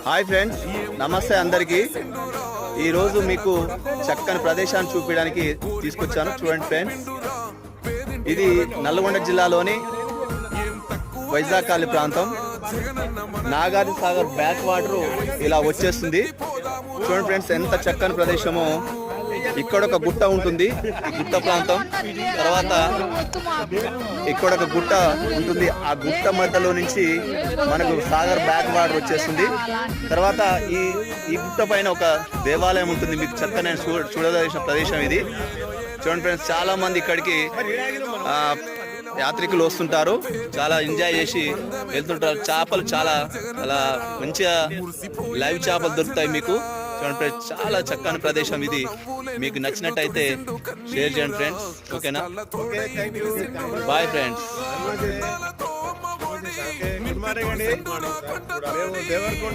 Hi friends, నమస్తే అందరికీ. ఈరోజు మీకు చక్కని ప్రదేశాన్ని చూపించడానికి తీసుకొచ్చాను. చూడండి ఫ్రెండ్స్, ఇది నల్గొండ జిల్లాలోని వైజాగ్కాలి ప్రాంతం. నాగార్జున సాగర్ బ్యాక్ వాటర్ ఇలా వచ్చేస్తుంది. చూడండి ఫ్రెండ్స్, ఎంత చక్కని ప్రదేశమో. ఇక్కడ ఒక గుట్ట ఉంటుంది, గుట్ట ప్రాంతం. తర్వాత ఇక్కడ ఒక గుట్ట ఉంటుంది, ఆ గుట్ట మధ్యలో నుంచి మనకు సాగర్ బ్యాక్ వాటర్ వచ్చేస్తుంది. తర్వాత ఈ గుట్ట పైన ఒక దేవాలయం ఉంటుంది. మీకు చక్కని చూడదలసిన ప్రదేశం ఇది. చూడండి ఫ్రెండ్స్, చాలా మంది ఇక్కడికి యాత్రికులు వస్తుంటారు, చాలా ఎంజాయ్ చేసి వెళ్తుంటారు. చేపలు చాలా మంచిగా లైవ్ చేపలు దొరుకుతాయి మీకు. చూడండి ఫ్రెండ్స్, చాలా చక్కని ప్రదేశం ఇది. మీకు నచ్చినట్టయితే షేర్ చేయండి ఫ్రెండ్స్. ఓకేనా? Bye friends.